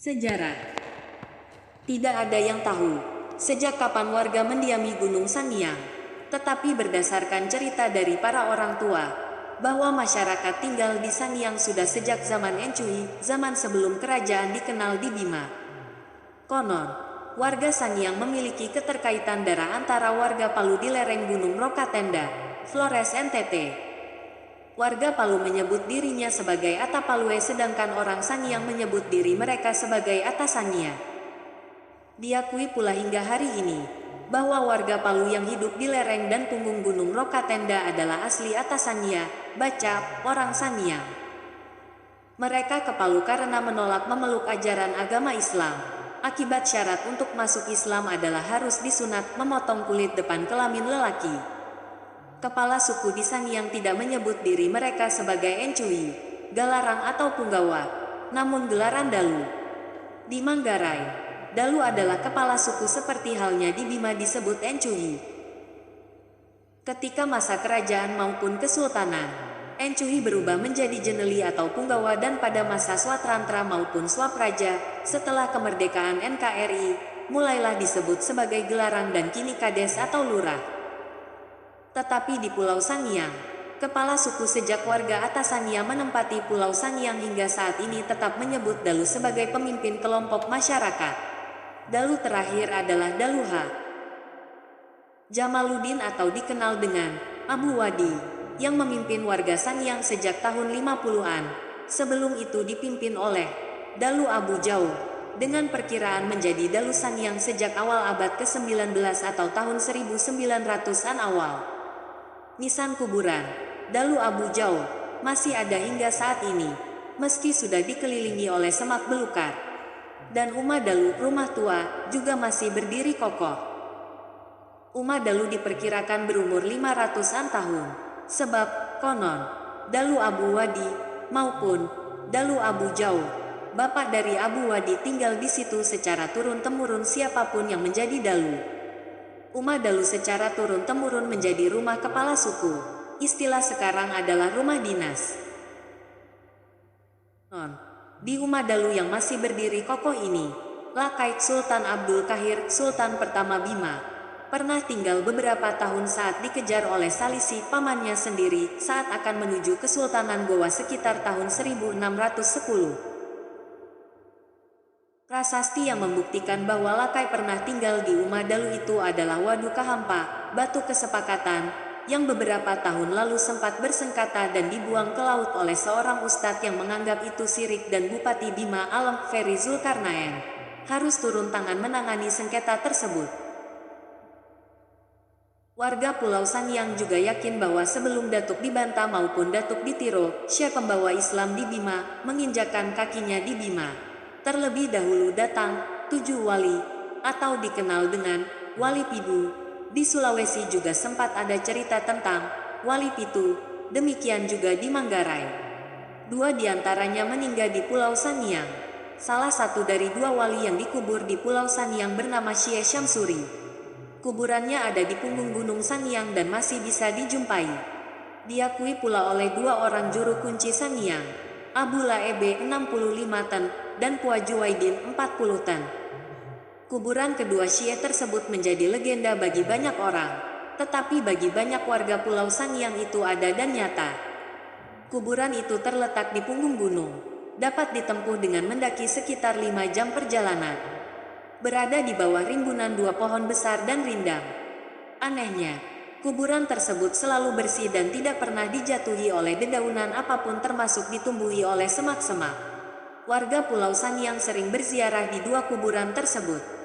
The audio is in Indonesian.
Sejarah. Tidak ada yang tahu sejak kapan warga mendiami Gunung Sanghyang, tetapi berdasarkan cerita dari para orang tua, bahwa masyarakat tinggal di Sanghyang sudah sejak zaman Encui, zaman sebelum kerajaan dikenal di Bima. Konon, warga Sanghyang memiliki keterkaitan darah antara warga Palu di lereng Gunung Rokatenda, Flores NTT. Warga Palu menyebut dirinya sebagai Atapalue sedangkan orang Sanghyang menyebut diri mereka sebagai Atasangya. Diakui pula hingga hari ini, bahwa warga Palu yang hidup di lereng dan punggung Gunung Rokatenda adalah asli Atasangya, baca, orang Sanghyang. Mereka ke Palu karena menolak memeluk ajaran agama Islam. Akibat syarat untuk masuk Islam adalah harus disunat memotong kulit depan kelamin lelaki. Kepala suku di Sanghyang tidak menyebut diri mereka sebagai Encui, Galarang atau Punggawa, namun gelaran Dalu. Di Manggarai, Dalu adalah kepala suku seperti halnya di Bima disebut Encui. Ketika masa kerajaan maupun kesultanan, Encui berubah menjadi Jeneli atau Punggawa dan pada masa Swatrantra maupun Swapraja, setelah kemerdekaan NKRI, mulailah disebut sebagai Gelarang dan kini Kades atau Lurah. Tetapi di Pulau Sanghyang, kepala suku sejak warga Atasangya menempati Pulau Sanghyang hingga saat ini tetap menyebut Dalu sebagai pemimpin kelompok masyarakat. Dalu terakhir adalah Daluha Jamaluddin atau dikenal dengan Abu Wadi, yang memimpin warga Sanghyang sejak tahun 50-an. Sebelum itu dipimpin oleh Dalu Abu Jau, dengan perkiraan menjadi Dalu Sanghyang sejak awal abad ke-19 atau tahun 1900-an awal. Nisan kuburan Dalu Abu Jau masih ada hingga saat ini, meski sudah dikelilingi oleh semak belukar. Dan Uma Dalu, rumah tua, juga masih berdiri kokoh. Uma Dalu diperkirakan berumur 500-an tahun, sebab, konon, Dalu Abu Wadi, maupun Dalu Abu Jau, bapak dari Abu Wadi tinggal di situ secara turun-temurun siapapun yang menjadi Dalu. Uma Dalu secara turun-temurun menjadi rumah kepala suku. Istilah sekarang adalah rumah dinas. Di Uma Dalu yang masih berdiri kokoh ini, Lakai Sultan Abdul Kahir, Sultan pertama Bima, pernah tinggal beberapa tahun saat dikejar oleh Salisi pamannya sendiri saat akan menuju Kesultanan Gowa sekitar tahun 1610. Prasasti yang membuktikan bahwa Lakai pernah tinggal di Uma Dalu itu adalah Wadu Kahampa, batu kesepakatan, yang beberapa tahun lalu sempat bersengketa dan dibuang ke laut oleh seorang ustadz yang menganggap itu syirik dan Bupati Bima Alam Ferry Zulkarnaen harus turun tangan menangani sengketa tersebut. Warga Pulau Sanghyang juga yakin bahwa sebelum Datuk dibantah maupun Datuk ditiro, Syekh pembawa Islam di Bima menginjakkan kakinya di Bima. Terlebih dahulu datang 7 wali, atau dikenal dengan Wali Pidu. Di Sulawesi juga sempat ada cerita tentang Wali Pitu, demikian juga di Manggarai. 2 diantaranya meninggal di Pulau Sanghyang. Salah satu dari 2 wali yang dikubur di Pulau Sanghyang bernama Syekh Syamsuri. Kuburannya ada di punggung Gunung Sanghyang dan masih bisa dijumpai. Diakui pula oleh 2 orang juru kunci Sanghyang, Abu Laebe 65 tan dan Pua Juwaidin 40 tan. Kuburan kedua Syekh tersebut menjadi legenda bagi banyak orang, tetapi bagi banyak warga Pulau Sanghyang itu ada dan nyata. Kuburan itu terletak di punggung gunung, dapat ditempuh dengan mendaki sekitar 5 jam perjalanan. Berada di bawah rimbunan 2 pohon besar dan rindang. Anehnya, kuburan tersebut selalu bersih dan tidak pernah dijatuhi oleh dedaunan apapun termasuk ditumbuhi oleh semak-semak. Warga Pulau Sanghyang sering berziarah di 2 kuburan tersebut.